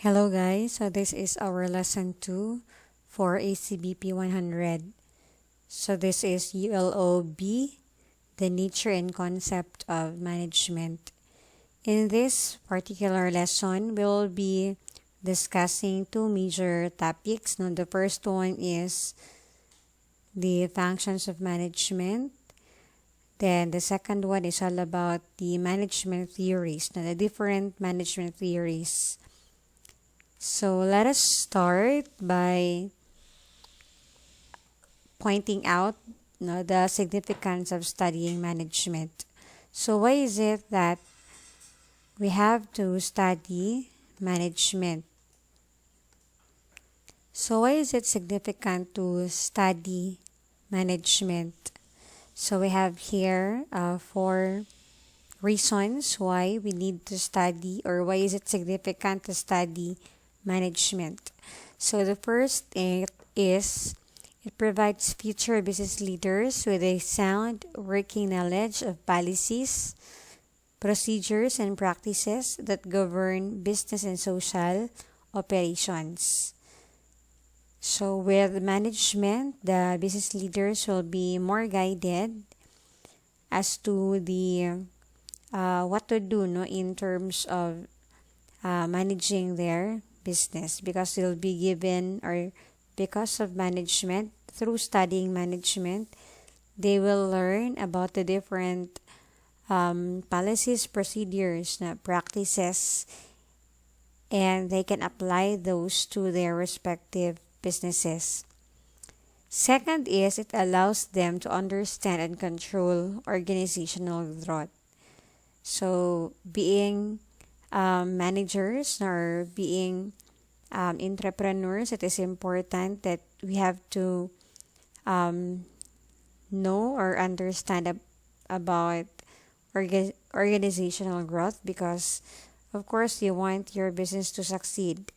Hello guys, so this is our lesson 2 for ACCBP100. So this is ULOb, the nature and concept of management. In this particular lesson, we will be discussing two major topics. Now, the first one is the functions of management. Then the second one is all about the management theories, now the different management theories. So let us start by pointing out the significance of studying management. So why is it that we have to study management? So why is it significant to study management? So we have here 4 reasons why we need to study, or why is it significant to study management. So the first is it provides future business leaders with a sound working knowledge of policies, procedures, and practices that govern business and social operations. So with management, the business leaders will be more guided as to the what to do in terms of managing their business, because they'll be given, or because of management, through studying management, they will learn about the different policies, procedures, practices, and they can apply those to their respective businesses. Second is it allows them to understand and control organizational growth. So being managers or being entrepreneurs, it is important that we have to know or understand about organizational growth, because of course you want your business to succeed.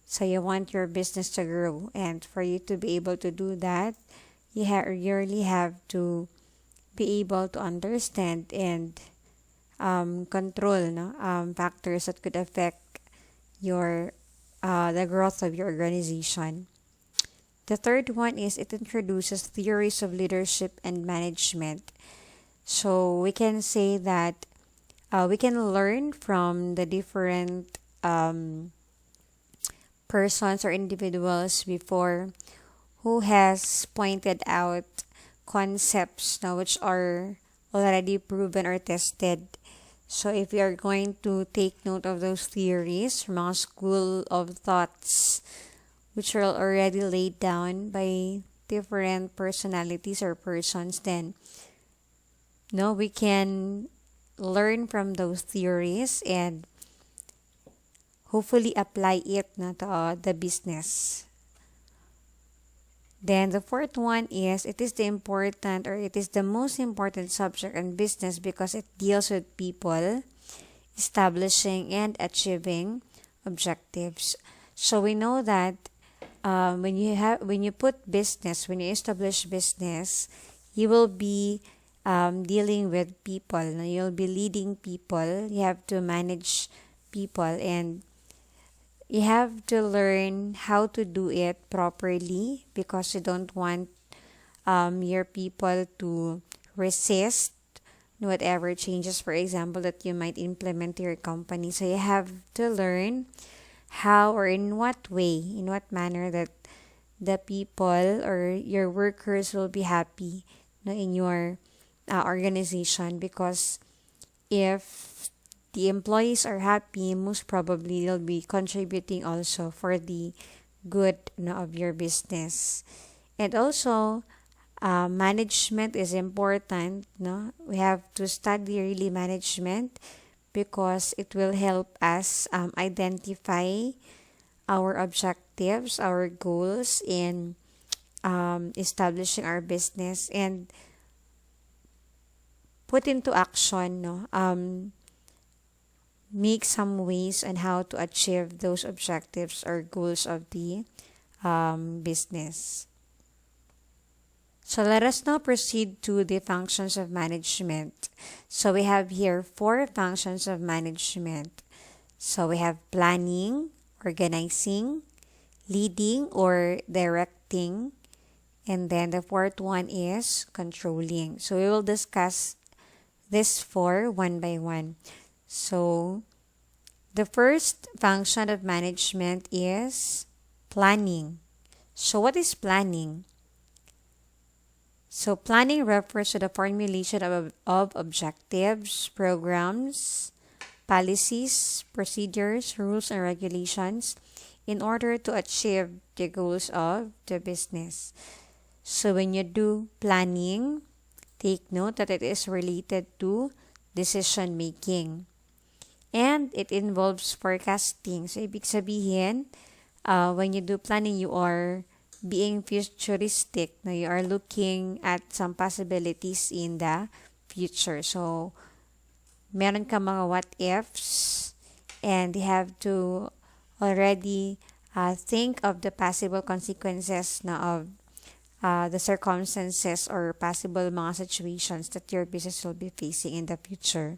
So you want your business to grow, and for you to be able to do that, you really have to be able to understand and control factors that could affect your the growth of your organization. The third one is it introduces theories of leadership and management. So we can say that we can learn from the different persons or individuals before who has pointed out concepts which are already proven or tested. So if you are going to take note of those theories from a school of thoughts which are already laid down by different personalities or persons, then we can learn from those theories and hopefully apply it to the business. Then the fourth one is it is the most important subject in business, because it deals with people establishing and achieving objectives. So we know that when you establish business, you will be dealing with people. You'll be leading people. You have to manage people, and you have to learn how to do it properly, because you don't want your people to resist whatever changes, for example, that you might implement to your company. So you have to learn how, or in what manner that the people or your workers will be happy in your organization, because if the employees are happy, most probably they'll be contributing also for the good of your business. And also, management is important. We have to study really management, because it will help us identify our objectives, our goals in establishing our business, and put into action make some ways on how to achieve those objectives or goals of the business. So let us now proceed to the functions of management. So we have here 4 functions of management. So we have planning organizing, leading or directing, and then the fourth one is controlling. So we will discuss this four one by one. So the first function of management is planning. So what is planning? So planning refers to the formulation of objectives, programs, policies, procedures, rules, and regulations in order to achieve the goals of the business. So when you do planning, take note that it is related to decision making. And it involves forecasting. So ibig sabihin, when you do planning, you are being futuristic. No, you are looking at some possibilities in the future. So meron ka mga what ifs, and you have to already think of the possible consequences na of the circumstances or possible mga situations that your business will be facing in the future.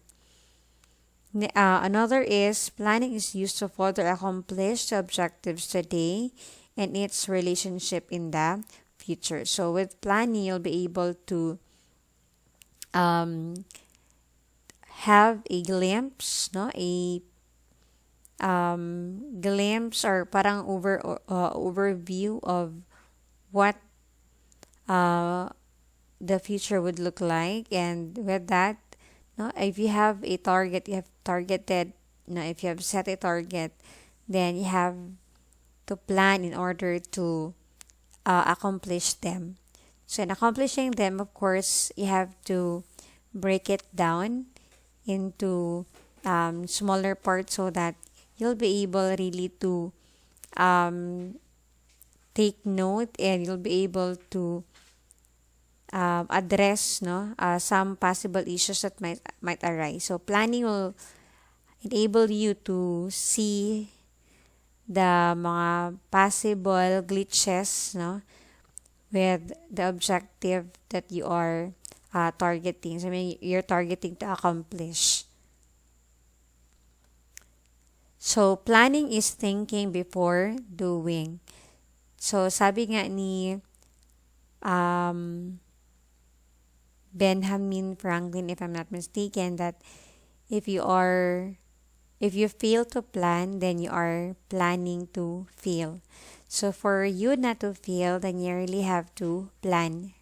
Another is planning is used to further accomplish the objectives today and its relationship in the future. So with planning, you'll be able to have a glimpse, no, a glimpse or parang overview of what the future would look like. And with that, no, if you have a target, you have targeted, no, if you have set a target, then you have to plan in order to accomplish them. So in accomplishing them, of course, you have to break it down into smaller parts so that you'll be able really to take note, and you'll be able to address, no, some possible issues that might arise. So planning will enable you to see the mga possible glitches, no, with the objective that you are targeting. So, I mean, you're targeting to accomplish. So, planning is thinking before doing. So, sabi nga ni Benjamin Franklin, if I'm not mistaken, that if you fail to plan, then you are planning to fail. So for you not to fail, then you really have to plan,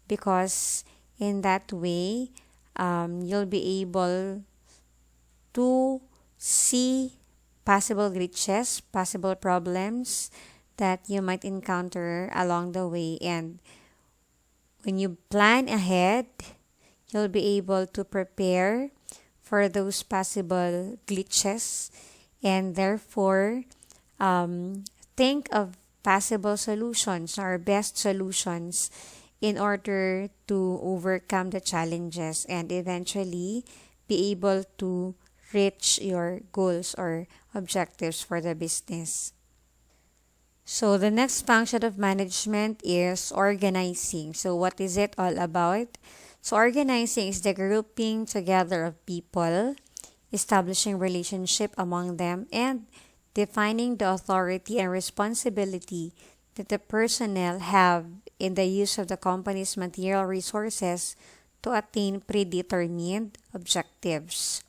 because in that way, you'll be able to see possible glitches, possible problems that you might encounter along the way. And when you plan ahead, you'll be able to prepare for those possible glitches, and therefore think of possible solutions or best solutions in order to overcome the challenges and eventually be able to reach your goals or objectives for the business. So the next function of management is organizing. So what is it all about? So organizing is the grouping together of people, establishing relationship among them, and defining the authority and responsibility that the personnel have in the use of the company's material resources to attain predetermined objectives.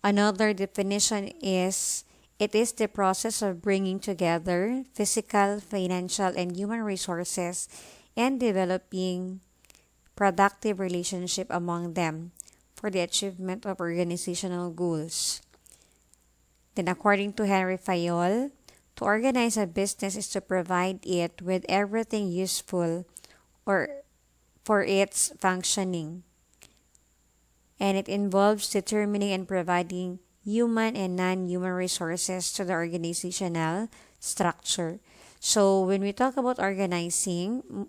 Another definition is it is the process of bringing together physical, financial, and human resources and developing productive relationship among them for the achievement of organizational goals. Then according to Henry Fayol, to organize a business is to provide it with everything useful or for its functioning. And it involves determining and providing human and non-human resources to the organizational structure. So when we talk about organizing,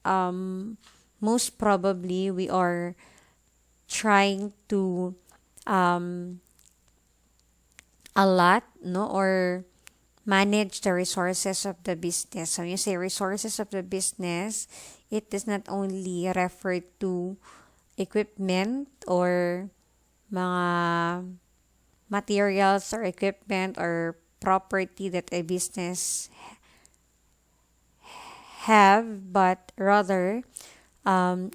most probably we are trying to allot, no, or manage the resources of the business. So when you say resources of the business, it does not only refer to equipment or mga materials or equipment or property that a business have, but rather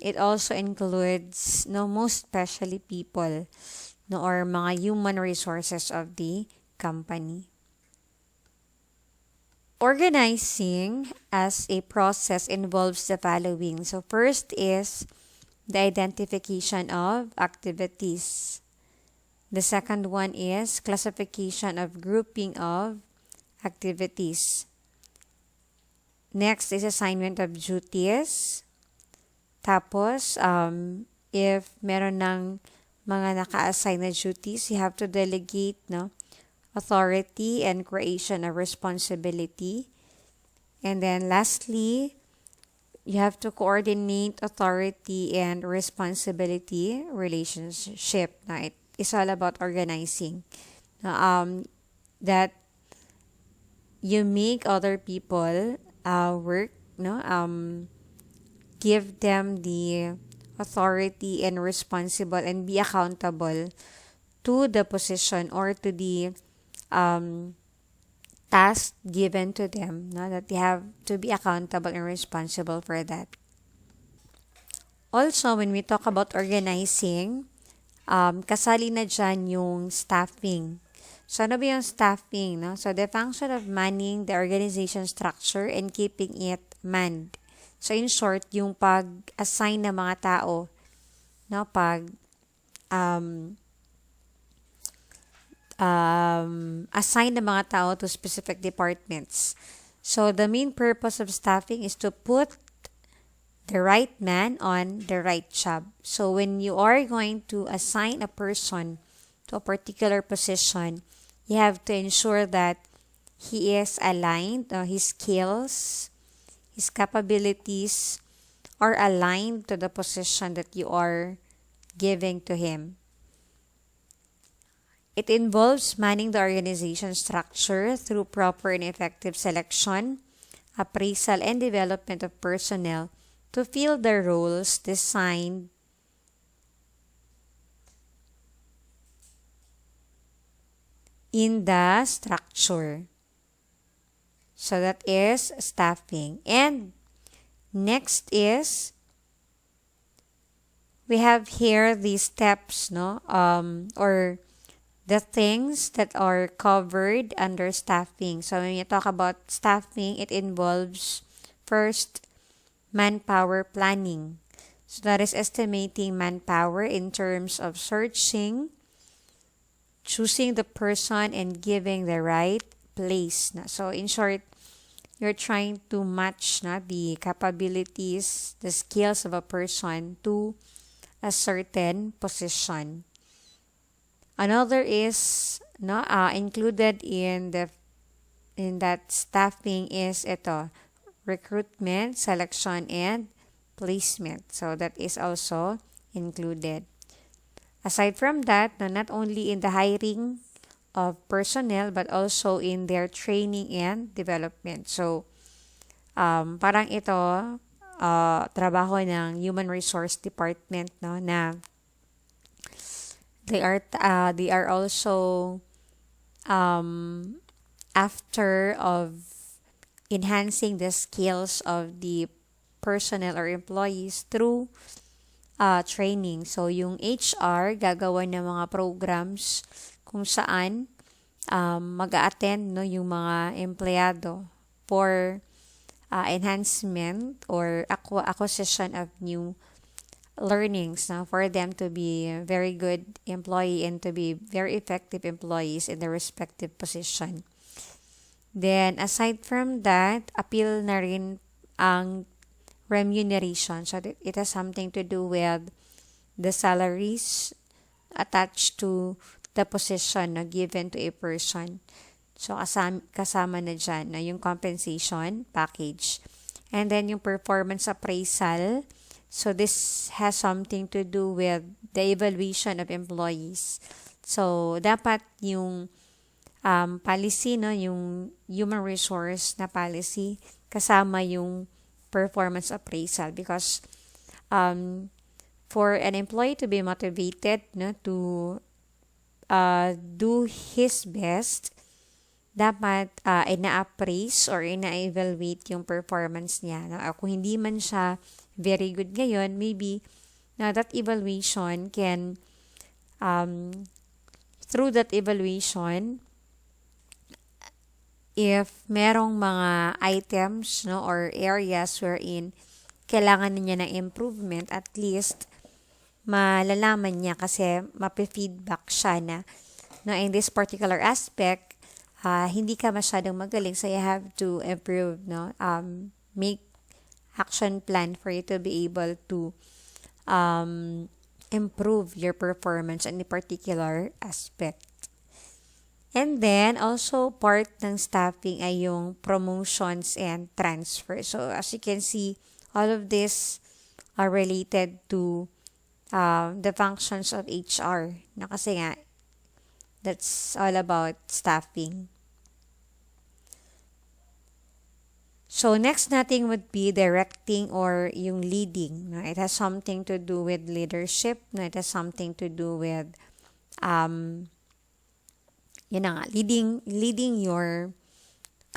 it also includes most especially people or mga human resources of the company. Organizing as a process involves the following. So first is the identification of activities. The second one is classification of grouping of activities. Next is assignment of duties. Tapos, if meron ng mga naka-assign na duties, you have to delegate authority and creation of responsibility. And then lastly, you have to coordinate authority and responsibility relationship. Now, it's all about organizing. That you make other people work, give them the authority and responsible and be accountable to the position or to the task given to them, that they have to be accountable and responsible for that. Also, when we talk about organizing, kasali na dyan yung staffing. So, ano ba yung staffing? So, the function of manning the organization structure and keeping it manned. So, in short, yung pag-assign ng mga tao, assign ng mga tao to specific departments. So, the main purpose of staffing is to put the right man on the right job. So, when you are going to assign a person to a particular position, you have to ensure that he is aligned, his skills, his capabilities are aligned to the position that you are giving to him. It involves manning the organization structure through proper and effective selection, appraisal, and development of personnel to fill the roles designed in the structure. So that is staffing. And next is, we have here the steps, or the things that are covered under staffing. So when you talk about staffing, it involves first, manpower planning. So that is estimating manpower in terms of searching, choosing the person, and giving the right place. So in short, you're trying to match the capabilities, the skills of a person to a certain position. Another is included in that staffing is recruitment, selection, and placement. So that is also included. Aside from that, not only in the hiring of personnel but also in their training and development. So parang ito trabaho ng human resource department, na they are also after of enhancing the skills of the personnel or employees through training. So yung HR gagawa ng mga programs kung saan mag-a-attend yung mga empleyado for enhancement or acquisition of new learnings for them to be a very good employee and to be very effective employees in their respective position. Then, aside from that, appeal na rin ang remuneration. So, it has something to do with the salaries attached to the position given to a person. So, kasama na dyan yung compensation package. And then, yung performance appraisal. So, this has something to do with the evaluation of employees. So, dapat yung policy, yung human resource na policy, kasama yung performance appraisal. Because for an employee to be motivated to do his best, dapat ina-appraise or ina-evaluate yung performance niya. No? Kung hindi man siya very good ngayon, maybe that evaluation can, through that evaluation, if merong mga items, no, or areas wherein kailangan niya ng improvement, at least malalaman niya kasi mape-feedback siya na no, in this particular aspect, hindi ka masyadong magaling, so you have to improve, no? Make action plan for you to be able to improve your performance in a particular aspect. And then, also part ng staffing ay yung promotions and transfer. So, as you can see, all of this are related to the functions of HR. Na kasi nga, that's all about staffing. So, next natin would be directing or yung leading. No? It has something to do with leadership. No? It has something to do with yun na nga, leading your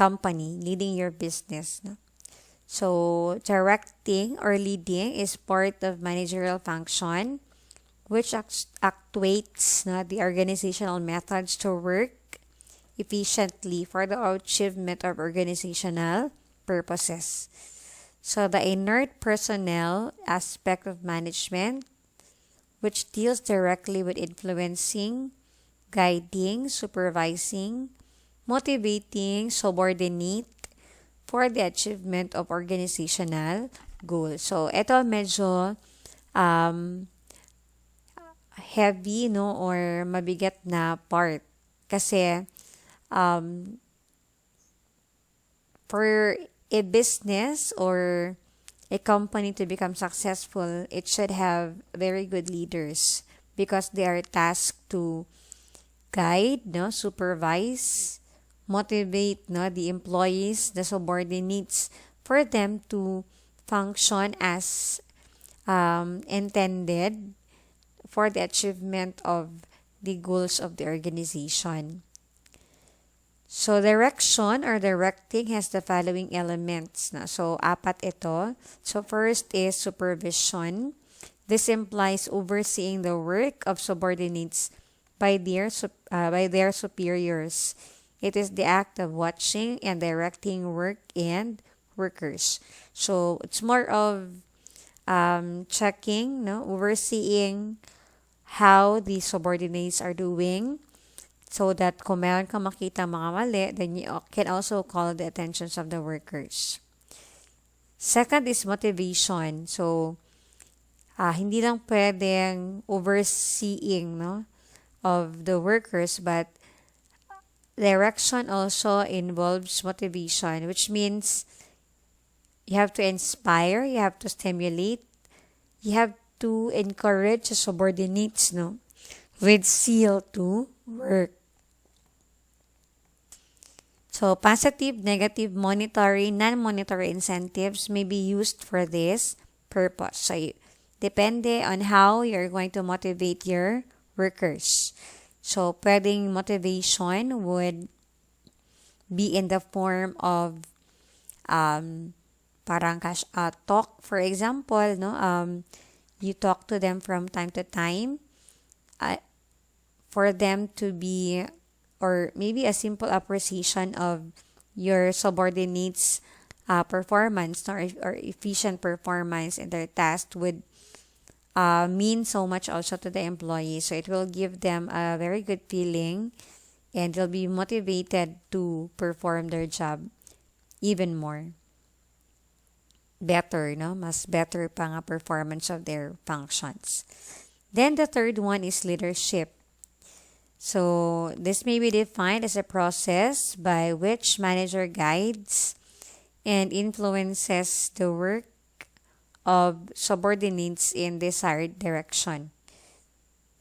company, leading your business. No? So, directing or leading is part of managerial function which actuates the organizational methods to work efficiently for the achievement of organizational purposes. So, the inert personnel aspect of management, which deals directly with influencing, guiding, supervising, motivating, subordinate for the achievement of organizational goals. So, ito medyo heavy, no, or mabigat na part. Kasi, for a business or a company to become successful, it should have very good leaders because they are tasked to guide, no, supervise, motivate, no, the employees, the subordinates, for them to function as intended for the achievement of the goals of the organization. So, direction or directing has the following elements. No? So, apat ito. So, first is supervision. This implies overseeing the work of subordinates by their superiors. It is the act of watching and directing work and workers. So, it's more of checking, no, overseeing how the subordinates are doing, so that kung meron kang makita mga mali, then you can also call the attentions of the workers. Second is motivation. So, hindi lang pwedeng overseeing, no, of the workers, but direction also involves motivation, which means you have to inspire, you have to stimulate, you have to encourage the subordinates, no, with zeal to work. So, positive, negative, monetary, non-monetary incentives may be used for this purpose. So, depende on how you're going to motivate your workers. So, pwedeng motivation would be in the form of parang talk, for example, no? You talk to them from time to time for them to be, or maybe a simple appreciation of your subordinates' performance or efficient performance in their task would mean so much also to the employees. So it will give them a very good feeling and they'll be motivated to perform their job even more. Better, no? Mas better pa nga performance of their functions. Then the third one is leadership. So this may be defined as a process by which manager guides and influences the work of subordinates in desired direction.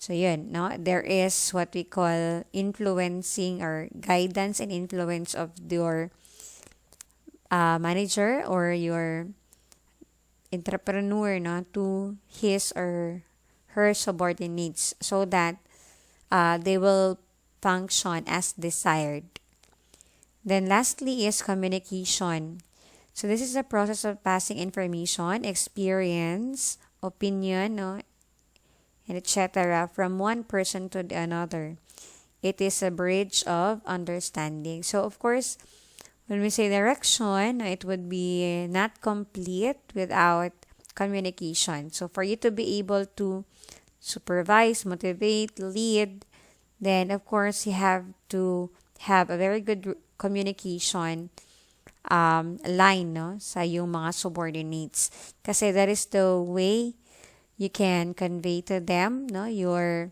So yun, no? There is what we call influencing or guidance and influence of your manager or your entrepreneur, no, to his or her subordinates so that they will function as desired. Then lastly is communication. So this is the process of passing information, experience, opinion, no, and etc. from one person to the another. It is a bridge of understanding. So of course, when we say direction, it would be not complete without communication. So for you to be able to supervise, motivate, lead, then of course you have to have a very good communication line, no, sa yung mga subordinates. Kasi that is the way you can convey to them, no, your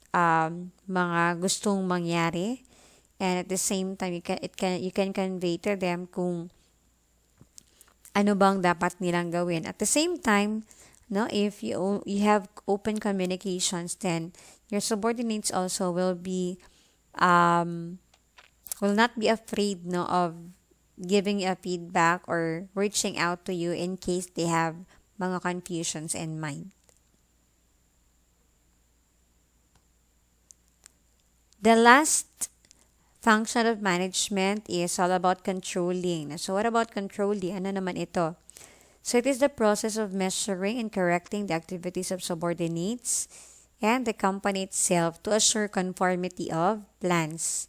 mga gustong mangyari, and at the same time you can convey to them kung ano bang dapat nilang gawin. At the same time, no, if you have open communications, then your subordinates also will not be afraid, no, of giving you a feedback or reaching out to you in case they have mga confusions in mind. The last function of management is all about controlling. So what about controlling? Ano naman ito? So it is the process of measuring and correcting the activities of subordinates and the company itself to assure conformity of plans.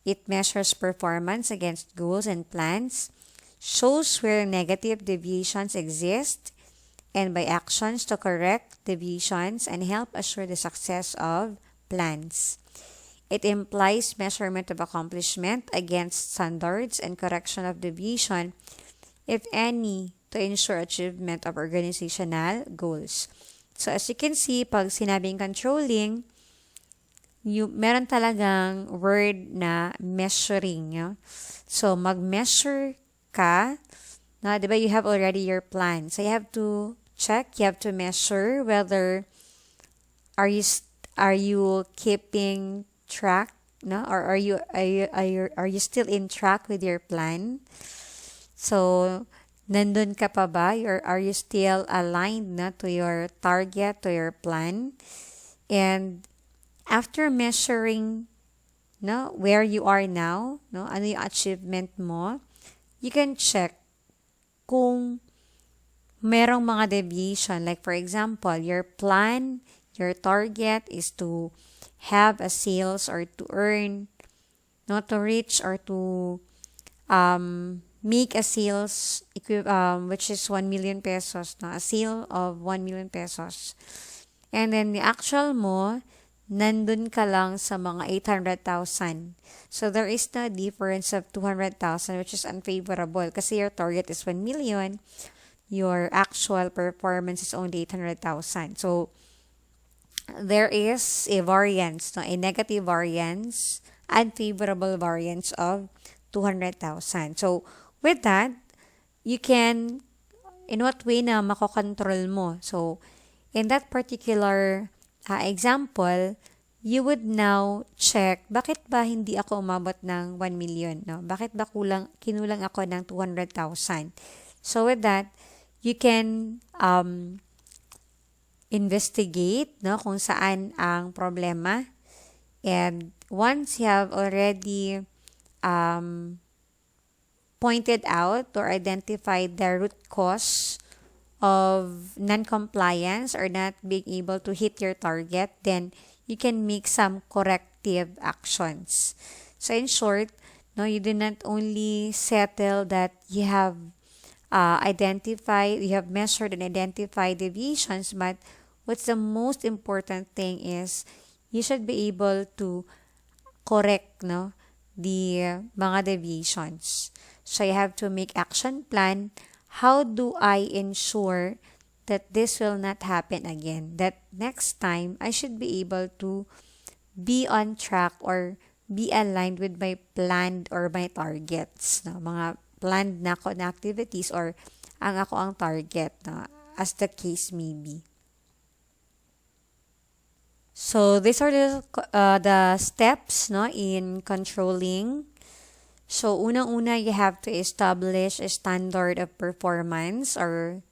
It measures performance against goals and plans, shows where negative deviations exist, and by actions to correct deviations and help assure the success of plans. It implies measurement of accomplishment against standards and correction of deviation, if any, to ensure achievement of organizational goals. So as you can see, pag sinabing controlling, meron talagang word na measuring. No? So mag-measure ka, no? Diba you have already your plan. So you have to check, you have to measure whether are you keeping track, no, or are you still in track with your plan? So nandun ka pa ba, or are you still aligned, na, to your target, to your plan? And after measuring, no, where you are now, no, ano yung achievement mo, you can check kung merong mga deviation. Like for example, your plan, your target is to have a sales or to earn, not to reach or to make a sales which is 1 million pesos, no? A sale of 1 million pesos. And then the actual mo, nandun ka lang sa mga 800,000. So there is no difference of 200,000, which is unfavorable kasi your target is 1 million, your actual performance is only 800,000. So there is a variance, no, a negative variance, unfavorable variance of 200,000. So with that, you can, in what way na makokontrol mo? So in that particular example, you would now check, bakit ba hindi ako umabot ng 1 million? No? Bakit ba kinulang ako ng 200,000? So with that, you can investigate, no, kung saan ang problema. And once you have already pointed out or identified the root cause of non-compliance or not being able to hit your target, then you can make some corrective actions. So in short, no, you do not only settle that you have you have measured and identified deviations, but what's the most important thing is you should be able to correct, no, the mga deviations. So you have to make action plan. How do I ensure that this will not happen again? That next time, I should be able to be on track or be aligned with my planned or my targets. No? Mga planned na ako na activities or ako ang target, no? As the case may be. So these are the steps, no, in controlling. So, unang-una, you have to establish a standard of performance or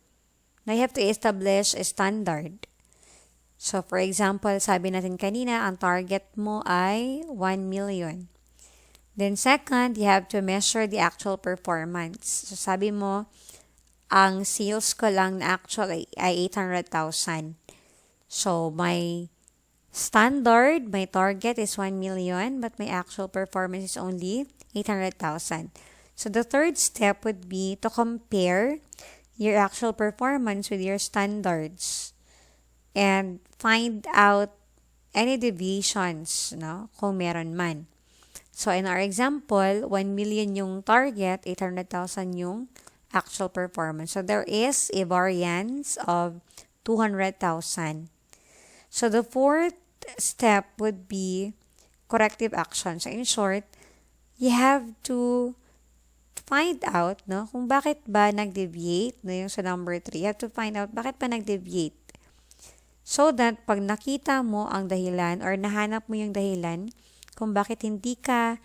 you have to establish a standard. So, for example, sabi natin kanina, ang target mo ay 1 million. Then second, you have to measure the actual performance. So sabi mo, ang sales ko lang na actual ay 800,000. So my target is 1 million, but my actual performance is only 800,000. So the third step would be to compare your actual performance with your standards and find out any deviations, no, kung meron man. So in our example, 1 million yung target, 800,000 yung actual performance. So there is a variance of 200,000. So the fourth step would be corrective action. So in short, you have to find out, no, kung bakit ba nag-deviate, no, yung sa number 3. You have to find out bakit ba nag-deviate. So that pag nakita mo ang dahilan or nahanap mo yung dahilan kung bakit hindi ka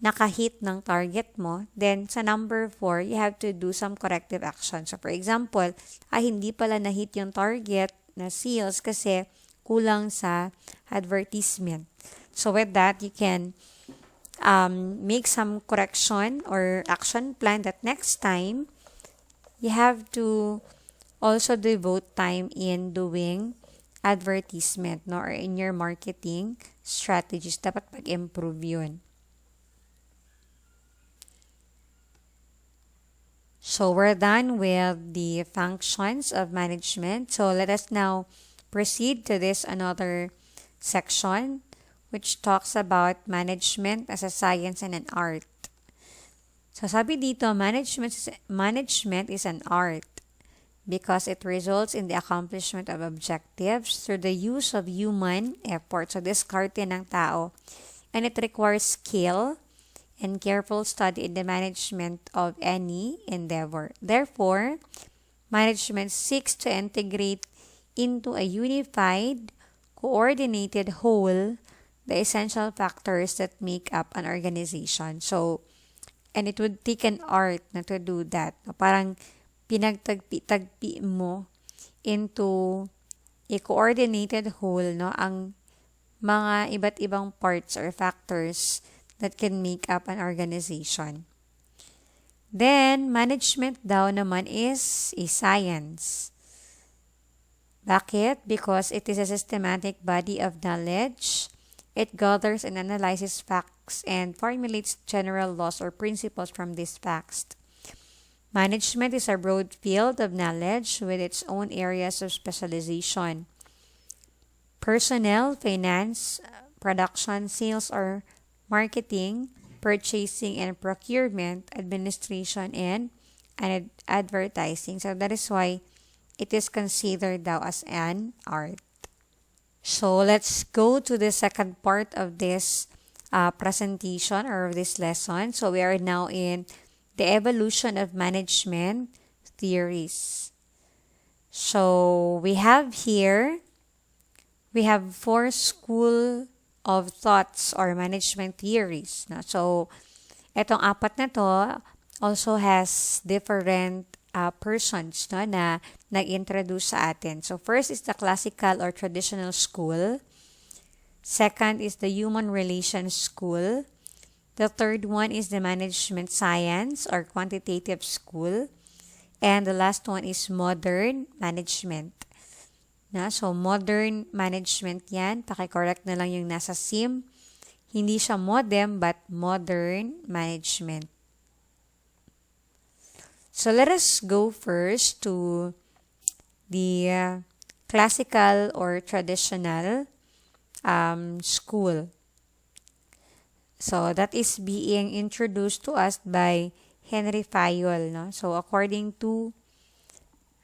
nakahit ng target mo, then sa number 4, you have to do some corrective action. So for example, hindi pala na-hit yung target na sales kasi kulang sa advertisement. So with that, you can make some correction or action plan that next time, you have to also devote time in doing advertisement, no, or in your marketing strategies. Dapat pag-improve yun. So we're done with the functions of management. So let us now proceed to this another section which talks about management as a science and an art. So sabi dito, management is an art because it results in the accomplishment of objectives through the use of human effort. So diskarte ng tao. And it requires skill and careful study in the management of any endeavor. Therefore, management seeks to integrate into a unified, coordinated whole the essential factors that make up an organization. So, and it would take an art na to do that. Parang pinagtagpi mo into a coordinated whole, no, ang mga iba't ibang parts or factors that can make up an organization. Then, management daw naman is a science. Bakit? Because it is a systematic body of knowledge. It gathers and analyzes facts and formulates general laws or principles from these facts. Management is a broad field of knowledge with its own areas of specialization. Personnel, finance, production, sales or marketing, purchasing and procurement, administration, and advertising. So that is why it is considered daw as an art. So let's go to the second part of this presentation or of this lesson. So we are now in the evolution of management theories. So we have 4 school of thoughts or management theories. So etong 4 na to also has different persons, no, na nag-introduce sa atin. So first is the classical or traditional school. Second is the human relations school. The third one is the management science or quantitative school. And the last one is modern management. So modern management yan. Paki-correct na lang yung nasa sim. Hindi siya modem but modern management. So let us go first to the classical or traditional school. So that is being introduced to us by Henry Fayol. No? So according to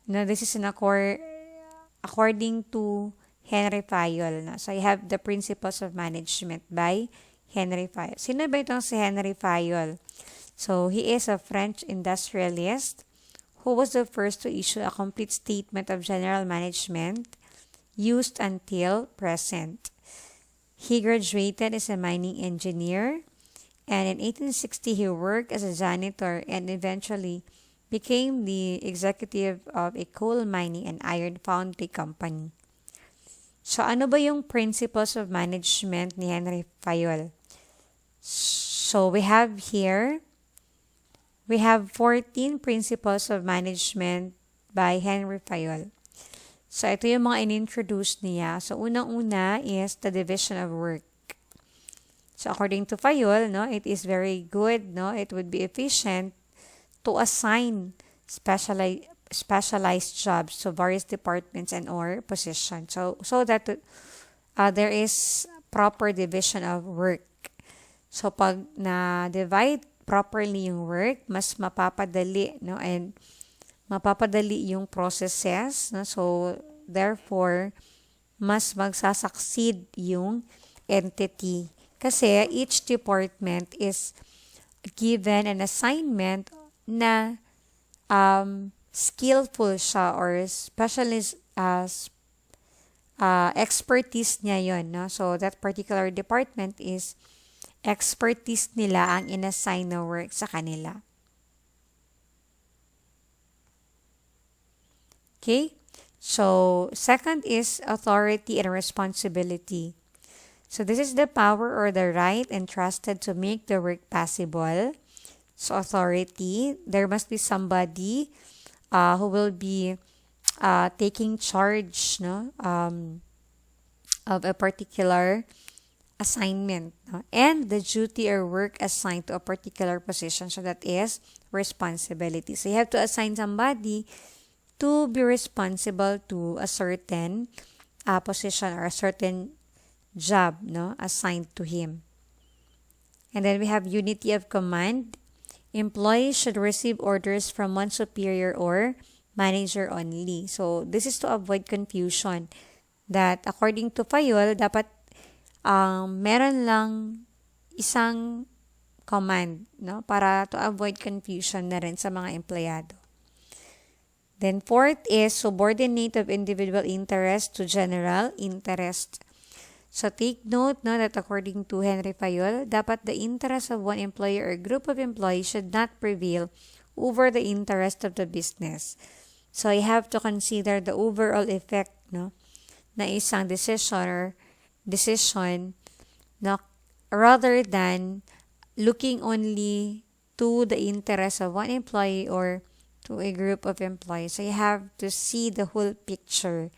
Henry Fayol. No? So I have the principles of management by Henry Fayol. Sino ba itong si Henry Fayol? So he is a French industrialist who was the first to issue a complete statement of general management used until present. He graduated as a mining engineer, and in 1860 he worked as a janitor and eventually became the executive of a coal mining and iron foundry company. So ano ba yung principles of management ni Henry Fayol? So we have 14 Principles of Management by Henry Fayol. So ito yung mga in-introduce niya. So unang-una is the division of work. So according to Fayol, no, it is very good, no, it would be efficient to assign specialized jobs to various departments and or positions. So that there is proper division of work. So pag na-divide properly yung work, mas mapapadali, no, and mapapadali yung processes, no? So therefore mas magsasucceed yung entity kasi each department is given an assignment na skillful siya or specialist expertise niya yon, no? So that particular department is expertise nila ang inassign na work sa kanila. Okay? So, second is authority and responsibility. So, this is the power or the right entrusted to make the work possible. So, authority, there must be somebody who will be taking charge, no, of a particular assignment, no? And the duty or work assigned to a particular position. So, that is responsibility. So, you have to assign somebody to be responsible to a certain position or a certain job, no, assigned to him. And then we have unity of command. Employees should receive orders from one superior or manager only. So this is to avoid confusion that according to Fayol, dapat meron lang isang command, no, para to avoid confusion na rin sa mga empleyado. Then fourth is subordinate of individual interest to general interest. So take note, no, that according to Henry Fayol, dapat the interest of one employer or group of employees should not prevail over the interest of the business. So you have to consider the overall effect, no, na isang decision, no, rather than looking only to the interest of one employee or to a group of employees. So you have to see the whole picture.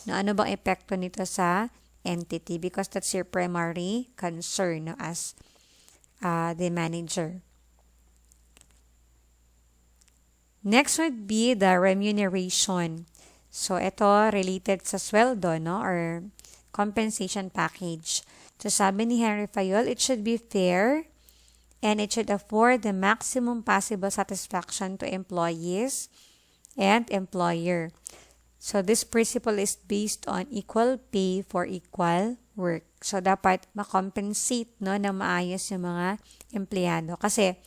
No, ano bang epekto nito sa entity because that's your primary concern, no, as the manager. Next would be the remuneration. So ito related sa sweldo, no, or compensation package. So sabi ni Henry Fayol, it should be fair and it should afford the maximum possible satisfaction to employees and employer. So this principle is based on equal pay for equal work. So dapat makompensate, no, na maayos yung mga empleyado. Kasi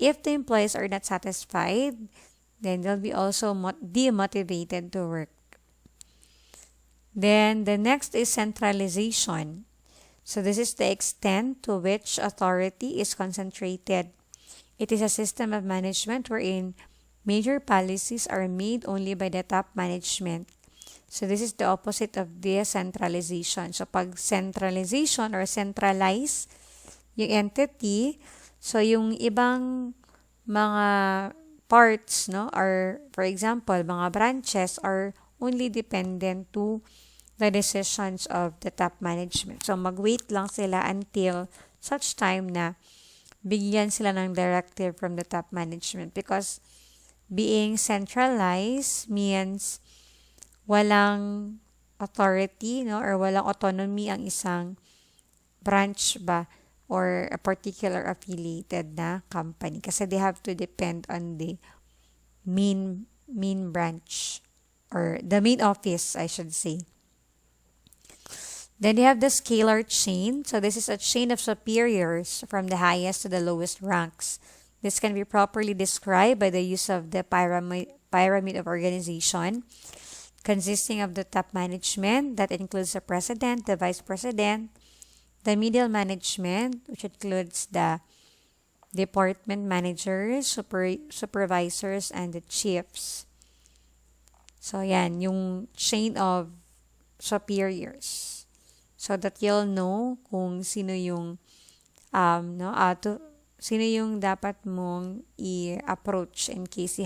if the employees are not satisfied, then they'll be also demotivated to work. Then the next is centralization. So this is the extent to which authority is concentrated. It is a system of management wherein major policies are made only by the top management. So this is the opposite of decentralization. So pag centralization or centralize yung entity, so yung ibang mga parts, no, or for example, mga branches are only dependent to the decisions of the top management. So mag-wait lang sila until such time na bigyan sila ng directive from the top management because being centralized means walang authority, no, or walang autonomy ang isang branch ba or a particular affiliated na company kasi they have to depend on the main branch or the main office, I should say. Then you have the scalar chain. So this is a chain of superiors from the highest to the lowest ranks. This can be properly described by the use of the pyramid of organization, consisting of the top management, that includes the president, the vice president, the middle management, which includes the department managers, supervisors, and the chiefs. So yan, yung chain of superiors. So that you'll know kung sino yung no, sino yung dapat mong i-approach in case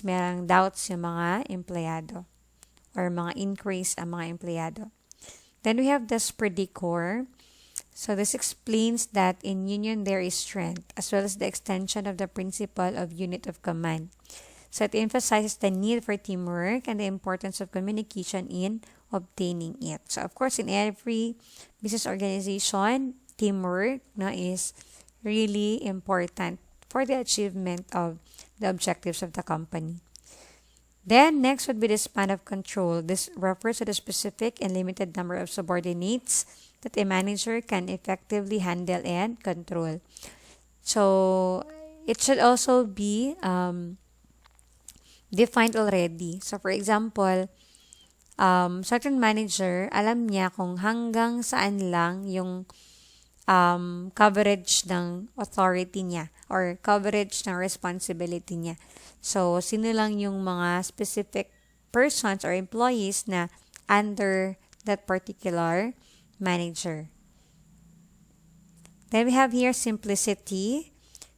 merang doubts yung mga empleyado or mga inquiries ang mga empleyado. Then we have the predicor. So this explains that in union there is strength, as well as the extension of the principle of unit of command. So it emphasizes the need for teamwork and the importance of communication in obtaining it. So of course, in every business organization, teamwork is really important for the achievement of the objectives of the company. Then next would be the span of control. This refers to the specific and limited number of subordinates that a manager can effectively handle and control. So it should also be defined already. So for example, certain manager, alam niya kung hanggang saan lang yung coverage ng authority niya or coverage ng responsibility niya. So, sino lang yung mga specific persons or employees na under that particular manager. Then we have here simplicity.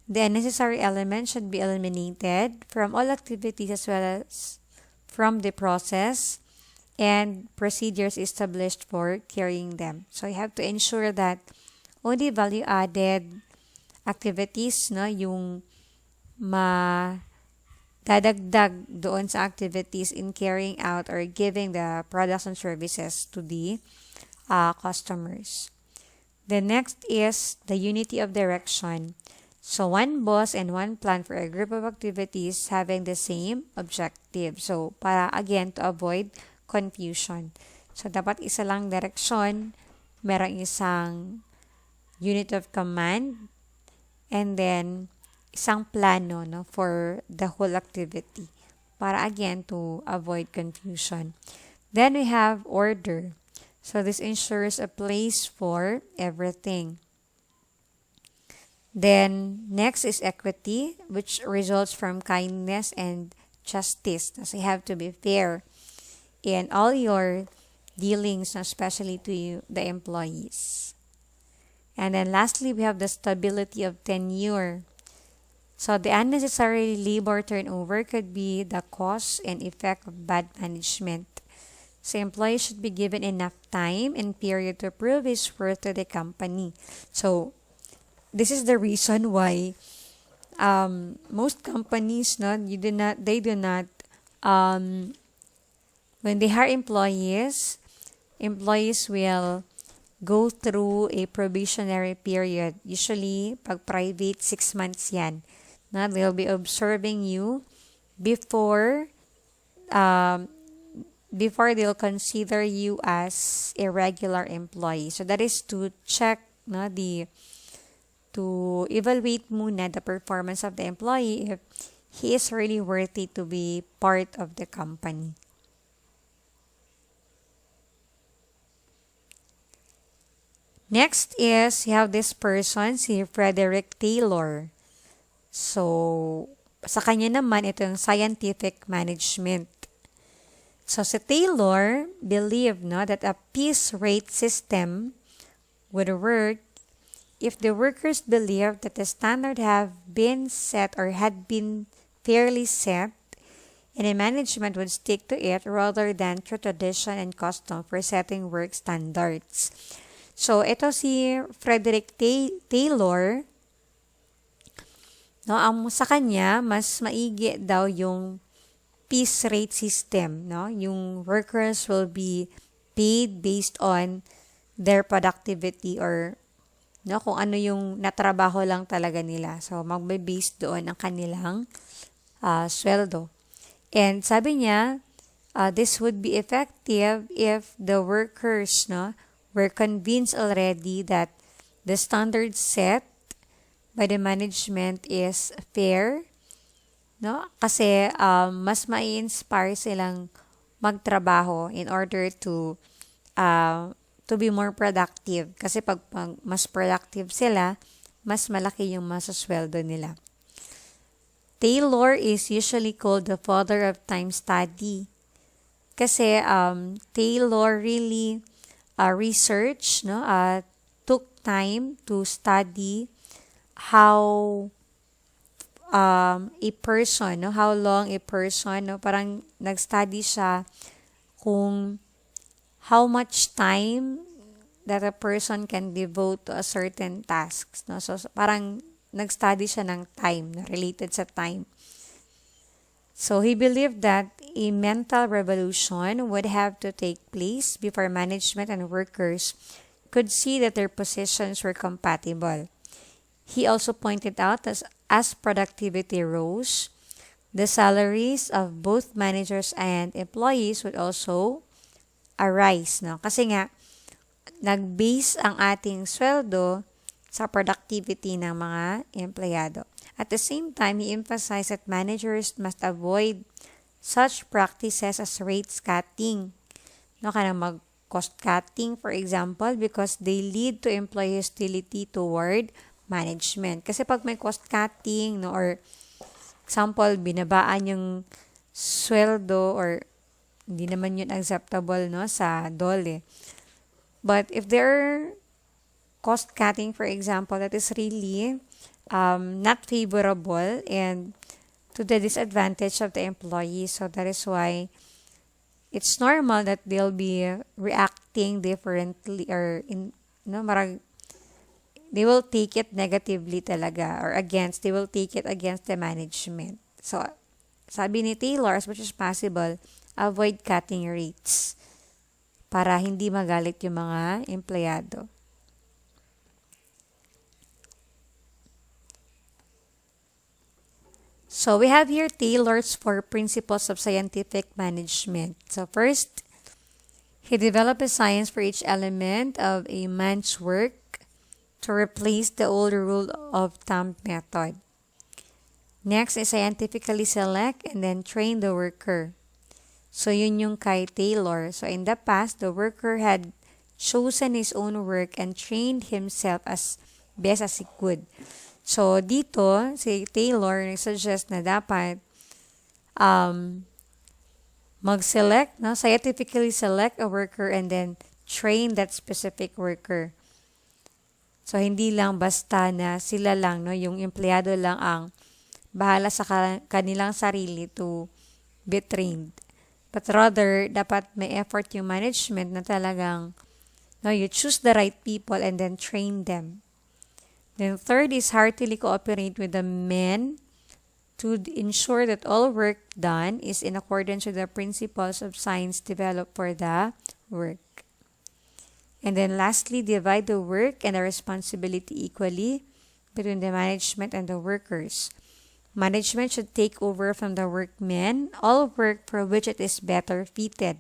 The unnecessary element should be eliminated from all activities as well as from the process and procedures established for carrying them. So, you have to ensure that only value-added activities, yung dadagdag doon sa activities in carrying out or giving the products and services to the customers. The next is the unity of direction. So, one boss and one plan for a group of activities having the same objective. So, para again to avoid confusion. So, dapat isa lang direction, merong isang unit of command, and then isang plano for the whole activity para again to avoid confusion. Then we have order. So this ensures a place for everything. Then next is equity, which results from kindness and justice. So you have to be fair in all your dealings, especially to the employees. And then lastly, we have the stability of tenure. So the unnecessary labor turnover could be the cause and effect of bad management. So employees should be given enough time and period to prove his worth to the company. So this is the reason why most companies when they hire employees will go through a probationary period. Usually, pag private, 6 months yan. They'll be observing you before they'll consider you as a regular employee. So that is to check to evaluate muna the performance of the employee if he is really worthy to be part of the company. Next is, you have this person, si Frederick Taylor. So, sa kanya naman, ito yung scientific management. So, si Taylor believed that a piece rate system would work if the workers believed that the standard have been set or had been fairly set, and the management would stick to it rather than through tradition and custom for setting work standards. So, ito si Frederick Taylor, sa kanya, mas maigi daw yung piece rate system. Yung workers will be paid based on their productivity or kung ano yung natrabaho lang talaga nila. So, magbe-base doon ang kanilang sweldo. And sabi niya, this would be effective if the workers were convinced already that the standard set by the management is fair, kasi mas ma-inspire silang magtrabaho in order to be more productive. Kasi pag mas productive sila, mas malaki yung masasweldo nila. Taylor is usually called the father of time study. Kasi Taylor really research took time to study how a person, no, how long a person, no, parang nag-study siya kung how much time that a person can devote to a certain tasks, no? So parang nag-study siya ng time, no, related sa time. So he believed that a mental revolution would have to take place before management and workers could see that their positions were compatible. He also pointed out that as productivity rose, the salaries of both managers and employees would also arise, no? Kasi nga, nag-base ang ating sweldo sa productivity ng mga empleyado. At the same time, he emphasized that managers must avoid such practices as rates cutting. No, kanang mag-cost cutting, for example, because they lead to employee hostility toward management. Kasi pag may cost cutting, no, or example, binabaan yung sweldo or hindi naman yun acceptable, no, sa DOLE. But if there are cost cutting, for example, that is really not favorable and to the disadvantage of the employee. So that is why it's normal that they'll be reacting differently or they will take it negatively talaga or they will take it against the management. So sabi ni Taylor, as much as possible, avoid cutting rates para hindi magalit yung mga empleyado. So we have here Taylor's 4 principles of scientific management. So first, he developed a science for each element of a man's work to replace the old rule of thumb method. Next is scientifically select and then train the worker. So yun yung kay Taylor. So in the past, the worker had chosen his own work and trained himself as best as he could. So dito, si Taylor nag-suggest na dapat mag-select, no? Scientifically select a worker and then train that specific worker. So hindi lang basta na sila lang, no, yung empleyado lang ang bahala sa kanilang sarili to be trained. But rather, dapat may effort yung management na talagang, no, you choose the right people and then train them. Then third is heartily cooperate with the men to ensure that all work done is in accordance with the principles of science developed for the work. And then lastly, divide the work and the responsibility equally between the management and the workers. Management should take over from the workmen all work for which it is better fitted.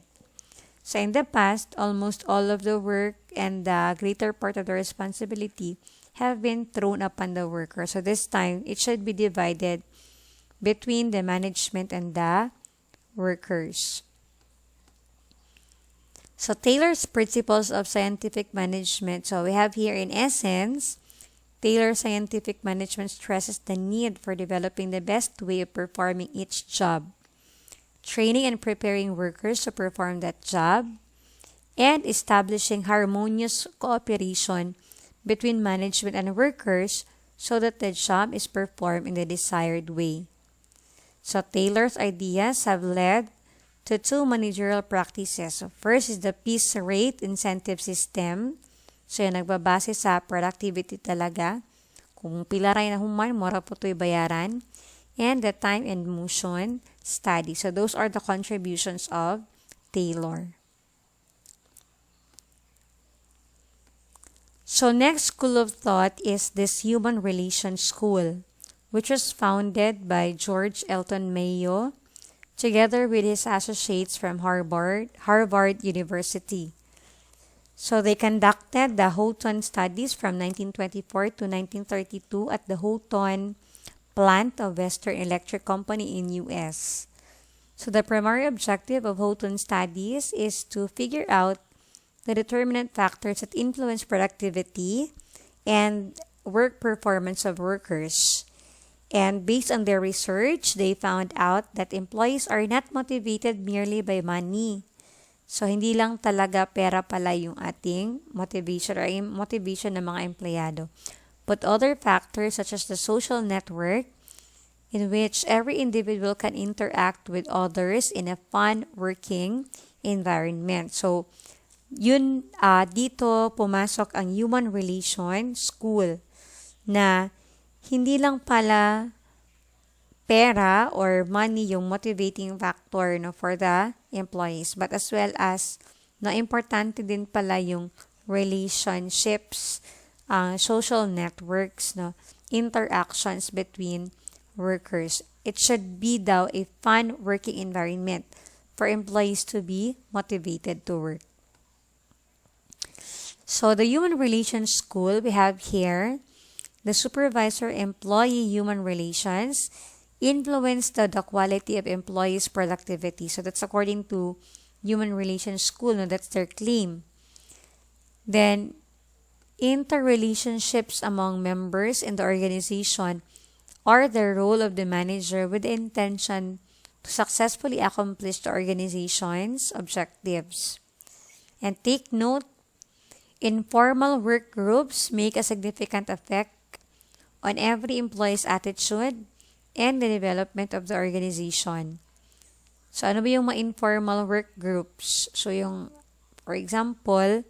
So in the past, almost all of the work and the greater part of the responsibility have been thrown upon the worker. So this time, it should be divided between the management and the workers. So Taylor's principles of scientific management. So we have here in essence, Taylor's scientific management stresses the need for developing the best way of performing each job, training and preparing workers to perform that job, and establishing harmonious cooperation between management and workers so that the job is performed in the desired way. So Taylor's ideas have led to 2 managerial practices. So first is the piece rate incentive system. So yan, nagbabase sa productivity talaga. Kung pilaray na human, mora po ito'y bayaran. And the time and motion study. So those are the contributions of Taylor. So next school of thought is this Human Relations School, which was founded by George Elton Mayo, together with his associates from Harvard University. So they conducted the Houghton studies from 1924 to 1932 at the Houghton plant of Western Electric Company in US. So the primary objective of Houghton studies is to figure out the determinant factors that influence productivity and work performance of workers. And based on their research, they found out that employees are not motivated merely by money. So, hindi lang talaga pera pala yung ating motivation or yung motivation ng mga empleyado, but other factors such as the social network in which every individual can interact with others in a fun working environment. So, yun, dito pumasok ang human relation school na hindi lang pala pera or money yung motivating factor, no, for the employees, but as well as no, importante din pala yung relationships, social networks, no, interactions between workers. It should be daw a fun working environment for employees to be motivated to work. So the human relations school, we have here the supervisor-employee human relations influence the quality of employees' productivity. So that's according to human relations school, no, that's their claim. Then interrelationships among members in the organization are the role of the manager with the intention to successfully accomplish the organization's objectives. And take note, informal work groups make a significant effect on every employee's attitude and the development of the organization. So, ano ba yung mga informal work groups? So, yung, for example,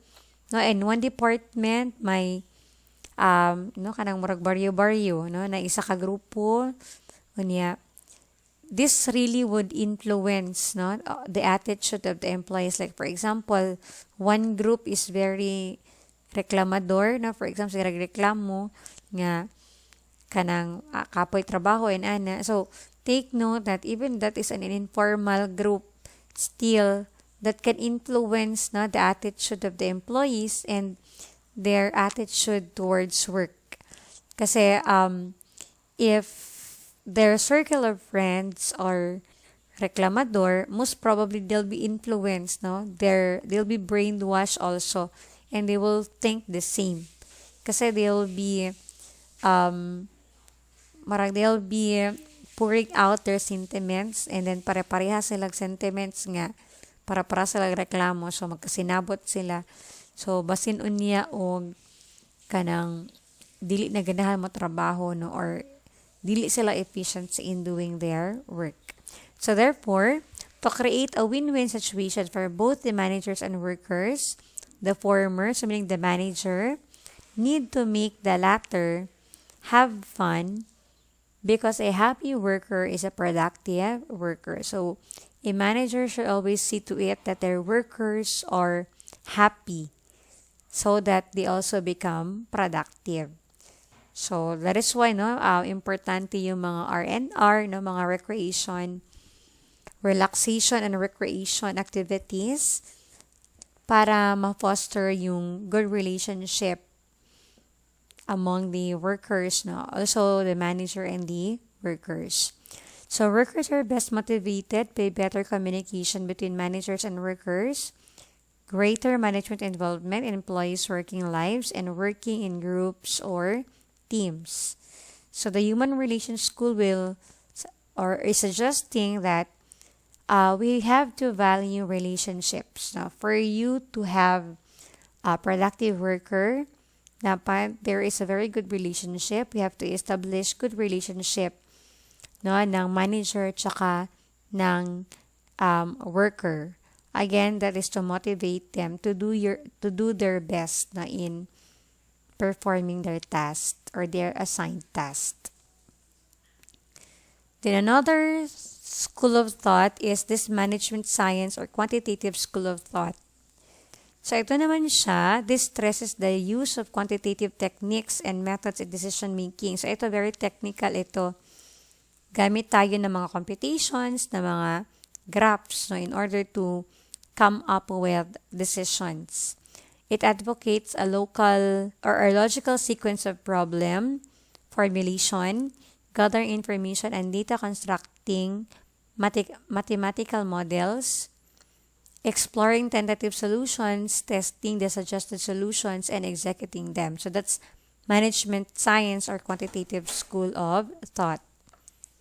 no, in one department, may, no, kanang murag baryo-baryo, no, na isa ka grupo, unya, this really would influence, no, the attitude of the employees. Like, for example, one group is very reklamador, no, for example, sila reklamo nga kanang kapoy trabaho and ana. So, take note that even that is an informal group, still, that can influence, no, the attitude of the employees and their attitude towards work. Kasi, if their circle of friends are reklamador, most probably they'll be influenced, no? They'll be brainwashed also, and they will think the same. Kasi they'll be pouring out their sentiments, and then pare-pareha silang sentiments nga, para silang reklamo, so magkasinabot sila. So basin unya og kanang dili na ganahan mo trabaho, no, or dili sila efficient in doing their work. So therefore, to create a win-win situation for both the managers and workers, the former, so meaning the manager, need to make the latter have fun, because a happy worker is a productive worker. So a manager should always see to it that their workers are happy so that they also become productive. So that is why, no, importante yung mga R&R, no, mga relaxation and recreation activities para ma-foster yung good relationship among the workers, no, also the manager and the workers. So workers are best motivated by better communication between managers and workers, greater management involvement in employees' working lives, and working in groups or teams. So the human relations school is suggesting that we have to value relationships. Now, for you to have a productive worker, dapat there is a very good relationship. We have to establish good relationship, no, ng manager tsaka ng worker. Again, that is to motivate them to do their best na in performing their task or their assigned task. Then another school of thought is this management science or quantitative school of thought. So ito naman siya, this stresses the use of quantitative techniques and methods in decision making. So ito very technical ito. Gamit tayo ng mga computations, ng mga graphs, no, in order to come up with decisions. It advocates a logical sequence of problem formulation, gathering information and data, constructing mathematical models, exploring tentative solutions, testing the suggested solutions, and executing them. So that's management science or quantitative school of thought.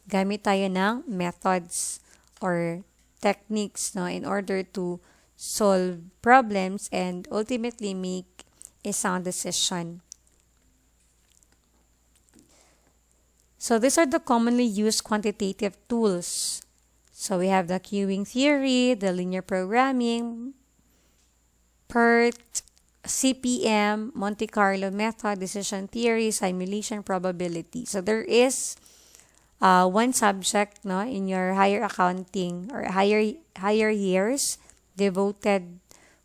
Gamit tayo ng methods or techniques, no, in order to solve problems, and ultimately make a sound decision. So these are the commonly used quantitative tools. So we have the queuing theory, the linear programming, PERT, CPM, Monte Carlo method, decision theory, simulation, probability. So there is one subject, no, in your higher accounting or higher years devoted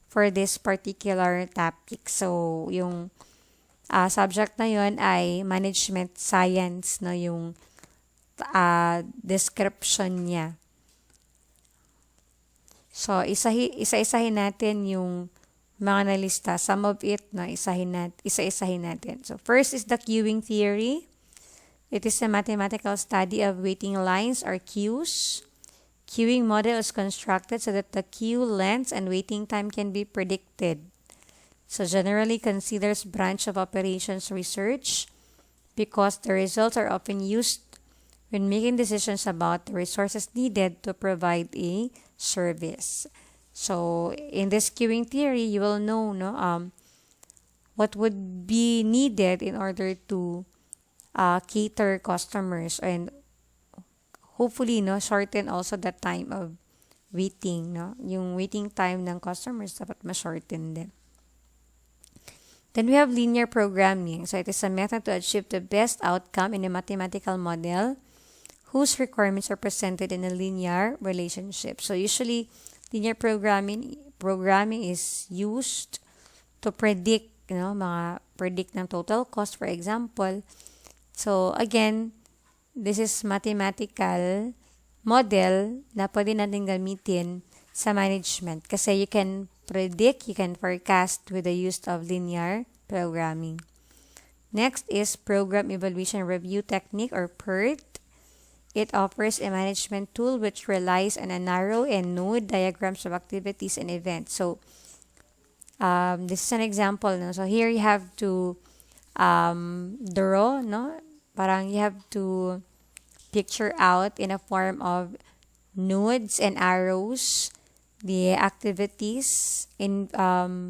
for this particular topic. So yung subject na yun ay management science, no, yung description niya. So isa-isahin natin yung mga nalista. Some of it, no, isa-isahin natin. So first is the queuing theory. It is a mathematical study of waiting lines or queues. Queuing model is constructed so that the queue length and waiting time can be predicted. So generally considers branch of operations research because the results are often used when making decisions about the resources needed to provide a service. So in this queuing theory, you will know, what would be needed in order to cater customers and hopefully shorten also the time of waiting, yung waiting time ng customers dapat ma-shorten din. Then we have linear programming. So it is a method to achieve the best outcome in a mathematical model whose requirements are presented in a linear relationship. So usually linear programming is used to predict, predict ng total cost, for example. So again, this is mathematical model na pwede natin gamitin sa management kasi you can predict, you can forecast with the use of linear programming. Next is Program Evaluation Review Technique or PERT. It offers a management tool which relies on a narrow and node diagrams of activities and events. So this is an example. So here you have to draw, parang you have to picture out in a form of nodes and arrows the activities in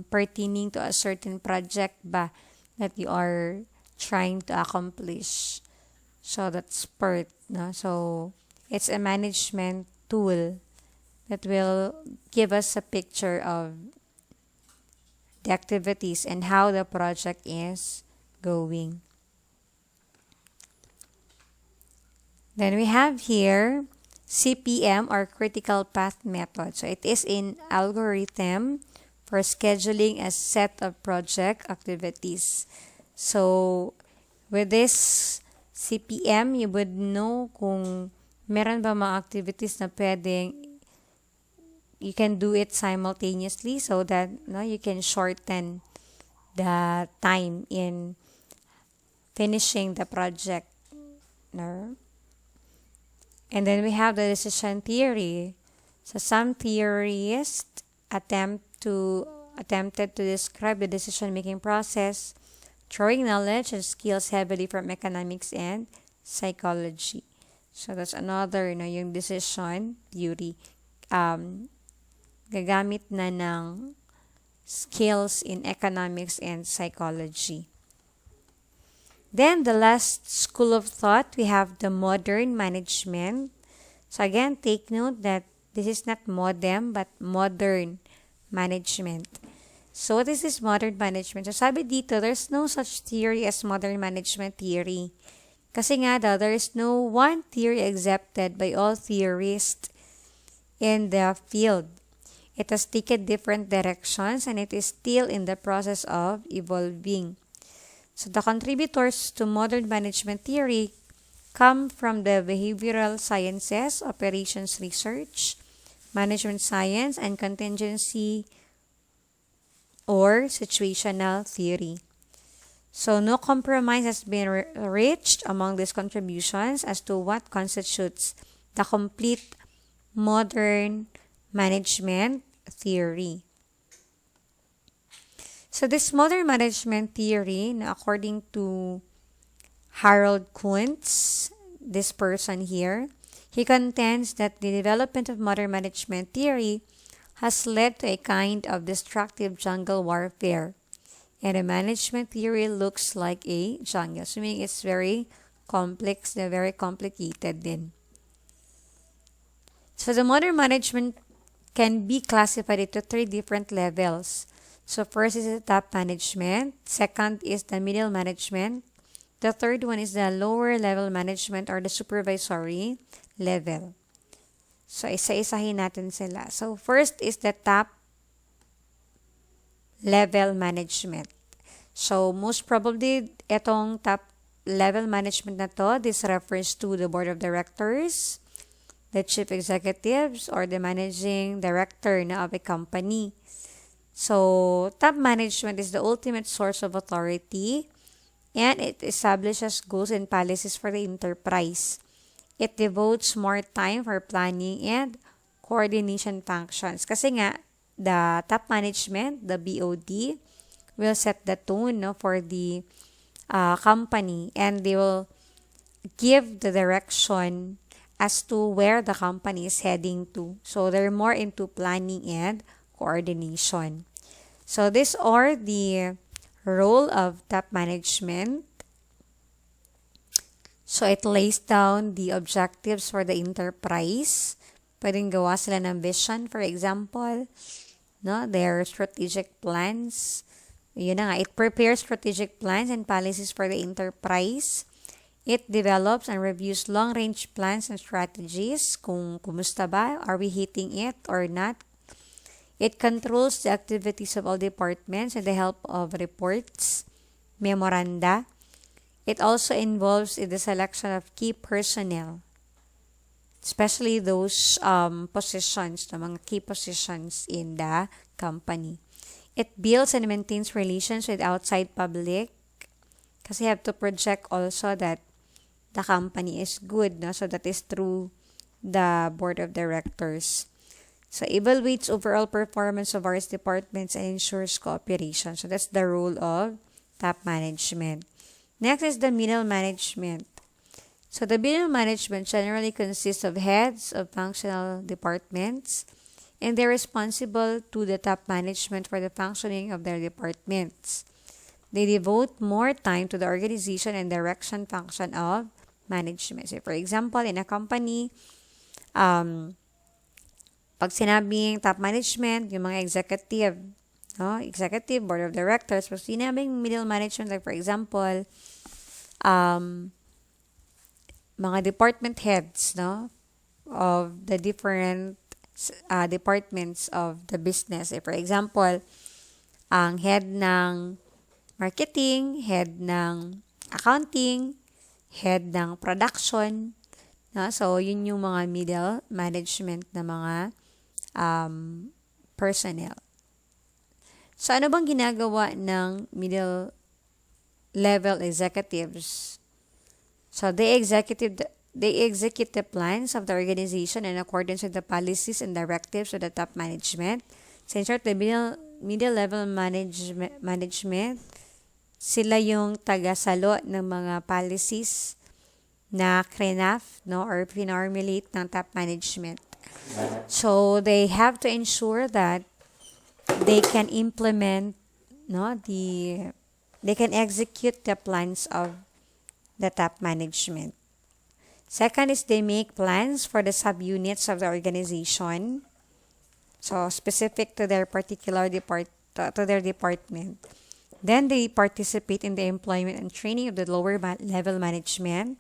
pertaining to a certain project ba that you are trying to accomplish. So that's PERT. So it's a management tool that will give us a picture of the activities and how the project is going. Then we have here CPM or critical path method. So it is an algorithm for scheduling a set of project activities. So with this CPM, you would know kung meron ba mga activities na pwedeng you can do it simultaneously so that you can shorten the time in finishing the project. And then we have the decision theory. So some theorists attempted to describe the decision-making process, drawing knowledge and skills heavily from economics and psychology. So that's another, yung decision theory. Gagamit na ng skills in economics and psychology. Then the last school of thought, we have the modern management. So again, take note that this is not modem but modern management. So what is this modern management? So sabi dito, there's no such theory as modern management theory. Kasi nga daw, there is no one theory accepted by all theorists in the field. It has taken different directions and it is still in the process of evolving. So the contributors to modern management theory come from the behavioral sciences, operations research, management science, and contingency or situational theory. So no compromise has been reached among these contributions as to what constitutes the complete modern management theory. So this modern management theory, according to Harold Kuntz, this person here, he contends that the development of modern management theory has led to a kind of destructive jungle warfare. And the management theory looks like a jungle. So meaning it's very complex, very complicated din. So the modern management can be classified into 3 different levels. So first is the top management. Second is the middle management. The third one is the lower level management or the supervisory level. So isa-isahin natin sila. So first is the top level management. So most probably itong top level management na to, this refers to the board of directors, the chief executives, or the managing director of a company. So top management is the ultimate source of authority, and it establishes goals and policies for the enterprise. It devotes more time for planning and coordination functions. Kasi nga, the top management, the BOD, will set the tone for the company, and they will give the direction as to where the company is heading to. So they're more into planning and coordination. So these are the role of top management. So it lays down the objectives for the enterprise. Pwedeng gawa sila ng vision, for example, their strategic plans. Yun na nga, it prepares strategic plans and policies for the enterprise. It develops and reviews long-range plans and strategies. Kung kumusta ba? Are we hitting it or not? It controls the activities of all departments with the help of reports, memoranda. It also involves in the selection of key personnel, especially those positions, the mga key positions in the company. It builds and maintains relations with outside public kasi you have to project also that the company is good, so that is through the board of directors. So evaluates overall performance of various departments and ensures cooperation. So that's the role of top management. Next is the middle management. So the middle management generally consists of heads of functional departments, and they're responsible to the top management for the functioning of their departments. They devote more time to the organization and direction function of management. So for example, in a company, pag sinabing top management, yung mga executive, executive, board of directors. Pag sinabing middle management, like for example, mga department heads, of the different departments of the business. For example, ang head ng marketing, head ng accounting, head ng production. So, yun yung mga middle management na mga personnel. So, ano bang ginagawa ng middle level executives? So, they execute the plans of the organization in accordance with the policies and directives of the top management. So, in short, the middle level management, sila yung tagasalo ng mga policies na craft, or pinormulate ng top management. So, they have to ensure that they can implement, they can execute the plans of the top management. Second is they make plans for the subunits of the organization. So, specific to their particular to their department. Then, they participate in the employment and training of the lower level management.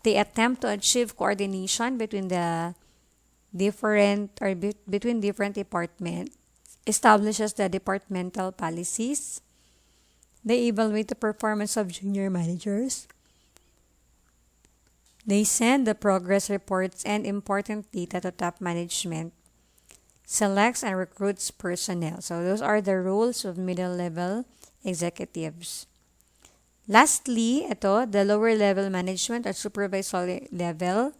They attempt to achieve coordination between the between different departments, establishes the departmental policies. They evaluate the performance of junior managers. They send the progress reports and important data to top management. Selects and recruits personnel. So those are the roles of middle level executives. Lastly, the lower level management or supervisory level,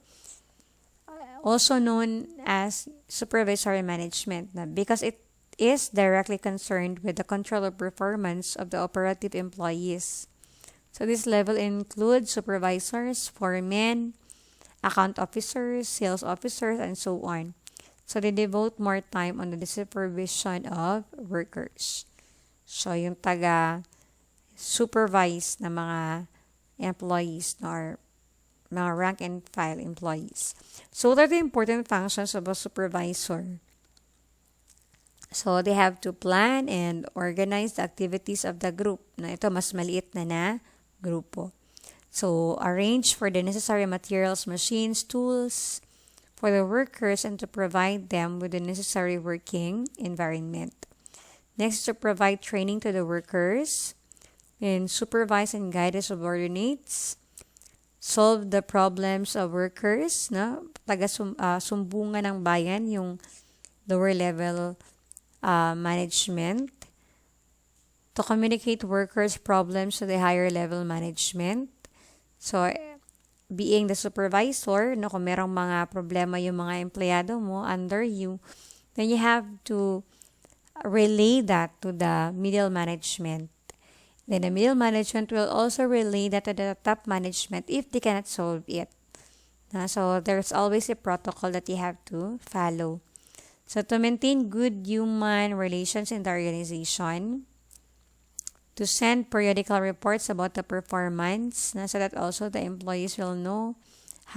also known as supervisory management, because it is directly concerned with the control of performance of the operative employees. So this level includes supervisors, foremen, account officers, sales officers, and so on. So they devote more time on the supervision of workers. So yung taga-supervise na mga employees or mga rank and file employees. So what are the important functions of a supervisor? So they have to plan and organize the activities of the group. Na ito mas maliit na grupo. So arrange for the necessary materials, machines, tools for the workers and to provide them with the necessary working environment. Next, to provide training to the workers and supervise and guide the subordinates. Solve the problems of workers, no? Taga-sumbungan ng bayan, yung lower level management. To communicate workers' problems to the higher level management. So, being the supervisor, no, kung merong mga problema yung mga empleyado mo under you, then you have to relay that to the middle management. Then the middle management will also relay that to the top management if they cannot solve it. So there's always a protocol that you have to follow. So to maintain good human relations in the organization, to send periodical reports about the performance, so that also the employees will know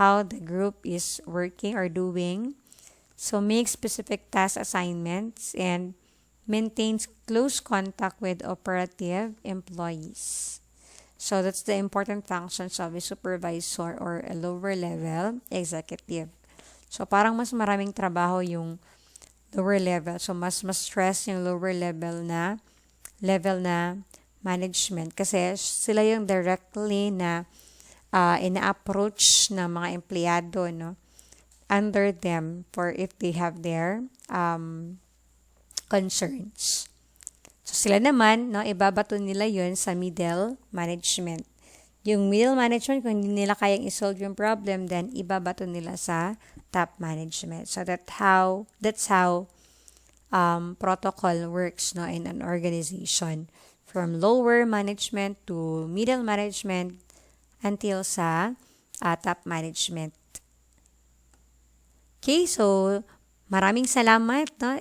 how the group is working or doing. So make specific task assignments and maintains close contact with operative employees. So that's the important functions of a supervisor or a lower level executive. So parang mas maraming trabaho yung lower level. So mas stress yung lower level na management kasi sila yung directly na ina-approach ng mga empleyado, no, under them for if they have their concerns. So sila naman, no, ibabato nila yun sa middle management. Yung middle management, kung hindi nila kayang isolve yung problem, then ibabato nila sa top management. So that's how protocol works, no, in an organization, from lower management to middle management until sa top management. Okay, so maraming salamat, no,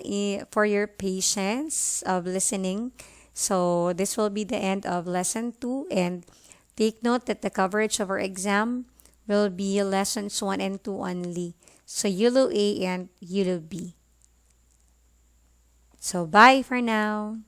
for your patience of listening. So this will be the end of lesson 2, and take note that the coverage of our exam will be lessons 1 and 2 only. So ULO A and ULO B. So bye for now.